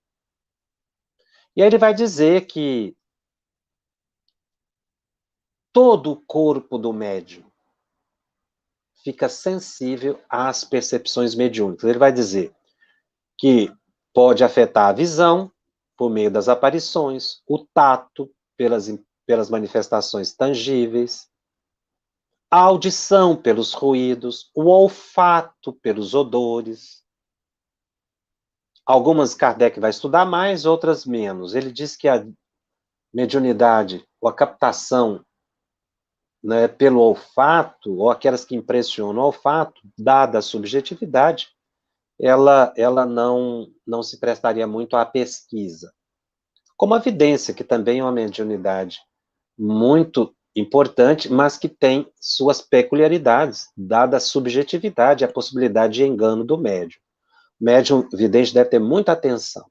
E aí ele vai dizer que todo o corpo do médium fica sensível às percepções mediúnicas. Ele vai dizer que pode afetar a visão, por meio das aparições, o tato, pelas manifestações tangíveis, a audição pelos ruídos, o olfato pelos odores. Algumas Kardec vai estudar mais, outras menos. Ele diz que a mediunidade, ou a captação, né, pelo olfato, ou aquelas que impressionam o olfato, dada a subjetividade, ela não se prestaria muito à pesquisa. Como a vidência, que também é uma mediunidade muito importante, mas que tem suas peculiaridades, dada a subjetividade, a possibilidade de engano do médium. O médium vidente deve ter muita atenção.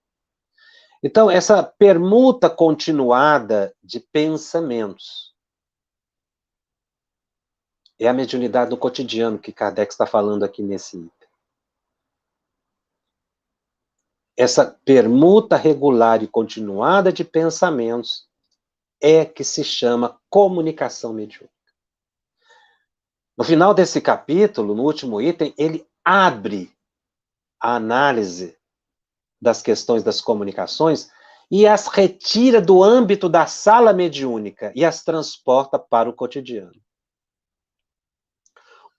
Então, essa permuta continuada de pensamentos é a mediunidade do cotidiano que Kardec está falando aqui nesse item. Essa permuta regular e continuada de pensamentos é que se chama comunicação mediúnica. No final desse capítulo, no último item, ele abre a análise das questões das comunicações e as retira do âmbito da sala mediúnica e as transporta para o cotidiano.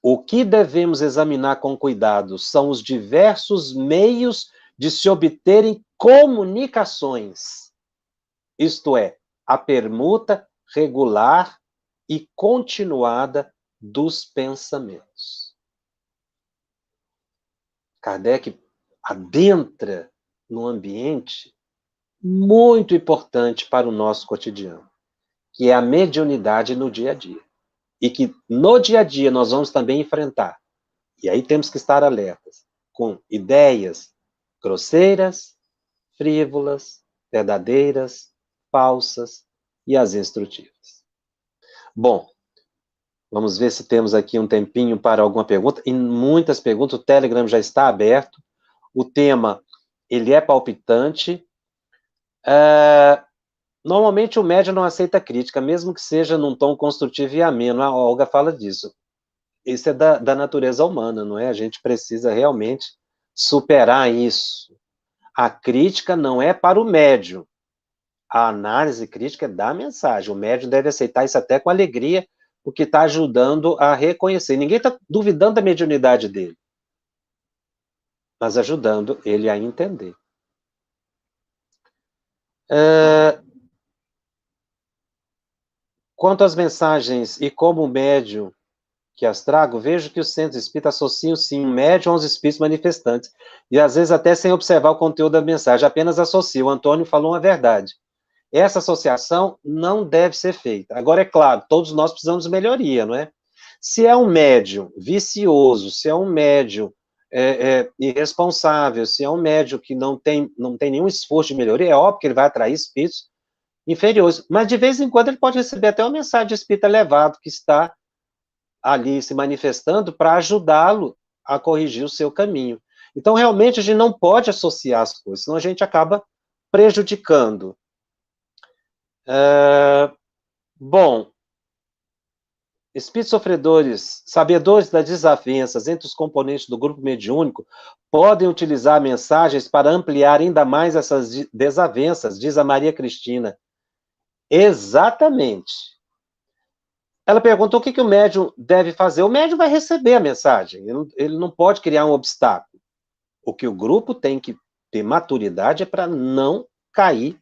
O que devemos examinar com cuidado são os diversos meios de se obterem comunicações, isto é, a permuta regular e continuada dos pensamentos. Kardec adentra num ambiente muito importante para o nosso cotidiano, que é a mediunidade no dia a dia. E que no dia a dia nós vamos também enfrentar. E aí temos que estar alertas com ideias grosseiras, frívolas, verdadeiras, falsas e as instrutivas. Bom, vamos ver se temos aqui um tempinho para alguma pergunta. E muitas perguntas, o Telegram já está aberto. O tema, ele é palpitante. Normalmente o médium não aceita crítica, mesmo que seja num tom construtivo e ameno. A Olga fala disso. Isso é da natureza humana, não é? A gente precisa realmente superar isso. A crítica não é para o médium. A análise crítica é da mensagem. O médium deve aceitar isso até com alegria, porque está ajudando a reconhecer. Ninguém está duvidando da mediunidade dele, mas ajudando ele a entender. Quanto às mensagens e como o médium que as trago, vejo que os centros espíritas associam, sim, o médium aos espíritos manifestantes, e às vezes até sem observar o conteúdo da mensagem, apenas associam. O Antônio falou uma verdade. Essa associação não deve ser feita. Agora, é claro, todos nós precisamos de melhoria, não é? Se é um médium vicioso, se é um médium irresponsável, se é um médium que não tem nenhum esforço de melhoria, é óbvio que ele vai atrair espíritos inferiores, mas de vez em quando ele pode receber até uma mensagem de espírito elevado que está ali se manifestando para ajudá-lo a corrigir o seu caminho. Então, realmente, a gente não pode associar as coisas, senão a gente acaba prejudicando. Bom, espíritos sofredores, sabedores das desavenças entre os componentes do grupo mediúnico, podem utilizar mensagens para ampliar ainda mais essas desavenças, diz a Maria Cristina. Exatamente. Ela pergunta o que o médium deve fazer. O médium vai receber a mensagem, ele não pode criar um obstáculo. O que o grupo tem que ter maturidade é para não cair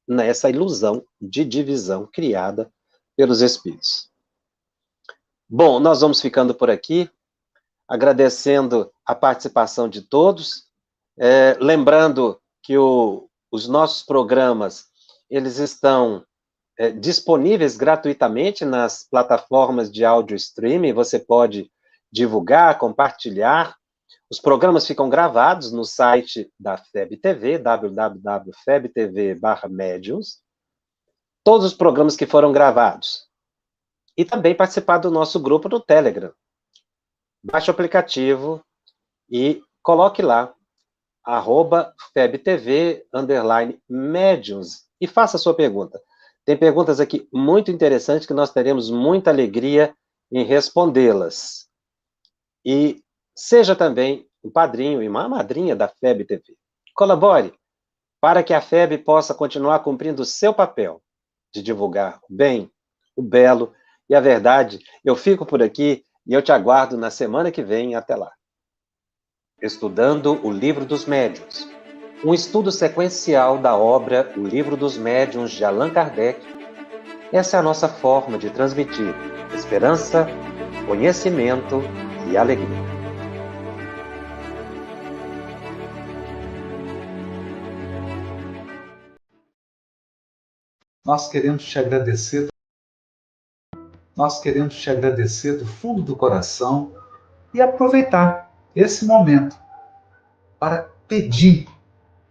nessa ilusão de divisão criada pelos espíritos. Bom, nós vamos ficando por aqui, agradecendo a participação de todos, lembrando que os nossos programas, eles estão disponíveis gratuitamente nas plataformas de áudio streaming, você pode divulgar, compartilhar. Os programas ficam gravados no site da FEB TV, www.febtv.com/médiuns. Todos os programas que foram gravados. E também participar do nosso grupo no Telegram. Baixe o aplicativo e coloque lá, @FebTV_médiuns, e faça a sua pergunta. Tem perguntas aqui muito interessantes que nós teremos muita alegria em respondê-las. E seja também um padrinho e uma madrinha da FEB TV. Colabore para que a FEB possa continuar cumprindo o seu papel de divulgar o bem, o belo e a verdade. Eu fico por aqui e eu te aguardo na semana que vem. Até lá. Estudando o Livro dos Médiuns. Um estudo sequencial da obra O Livro dos Médiuns de Allan Kardec. Essa é a nossa forma de transmitir esperança, conhecimento e alegria. Nós queremos te agradecer do fundo do coração e aproveitar esse momento para pedir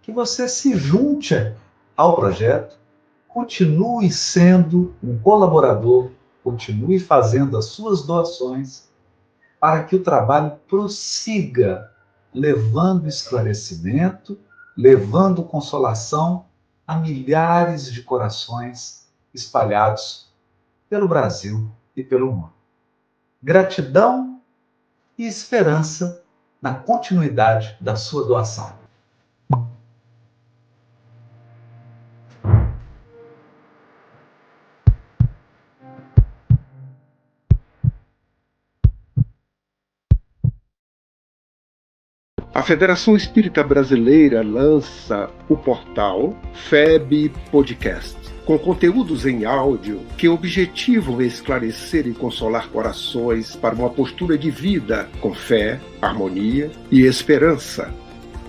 que você se junte ao projeto, continue sendo um colaborador, continue fazendo as suas doações para que o trabalho prossiga, levando esclarecimento, levando consolação a milhares de corações espalhados pelo Brasil e pelo mundo. Gratidão e esperança na continuidade da sua doação. A Federação Espírita Brasileira lança o portal FEB Podcast, com conteúdos em áudio que objetivam esclarecer e consolar corações para uma postura de vida com fé, harmonia e esperança.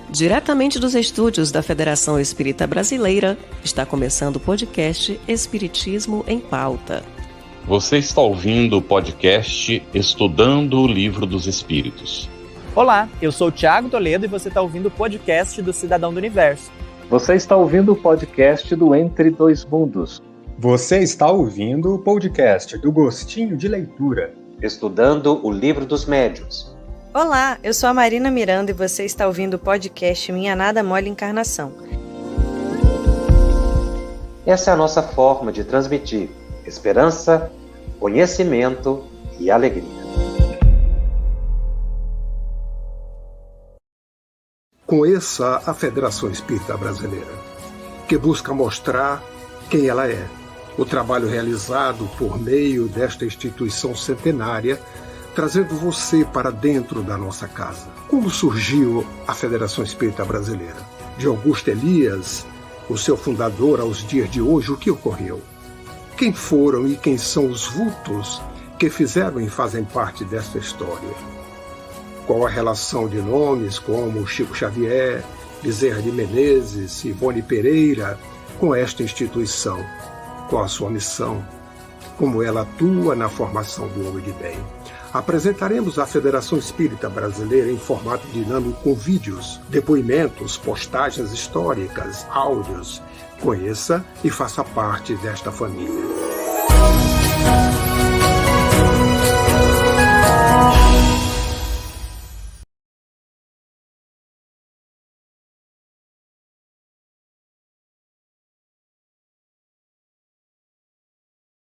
Diretamente dos estúdios da Federação Espírita Brasileira, está começando o podcast Espiritismo em Pauta. Você está ouvindo o podcast Estudando o Livro dos Espíritos. Olá, eu sou o Thiago Toledo e você está ouvindo o podcast do Cidadão do Universo. Você está ouvindo o podcast do Entre Dois Mundos. Você está ouvindo o podcast do Gostinho de Leitura. Estudando o Livro dos Médiuns. Olá, eu sou a Marina Miranda e você está ouvindo o podcast Minha Nada Mole Encarnação. Essa é a nossa forma de transmitir esperança, conhecimento e alegria. Conheça a Federação Espírita Brasileira, que busca mostrar quem ela é. O trabalho realizado por meio desta instituição centenária, trazendo você para dentro da nossa casa. Como surgiu a Federação Espírita Brasileira? De Augusto Elias, o seu fundador, aos dias de hoje, o que ocorreu? Quem foram e quem são os vultos que fizeram e fazem parte desta história? Qual a relação de nomes como Chico Xavier, Bezerra de Menezes, Ivone Pereira com esta instituição? Qual a sua missão? Como ela atua na formação do homem de bem? Apresentaremos a Federação Espírita Brasileira em formato dinâmico com vídeos, depoimentos, postagens históricas, áudios. Conheça e faça parte desta família.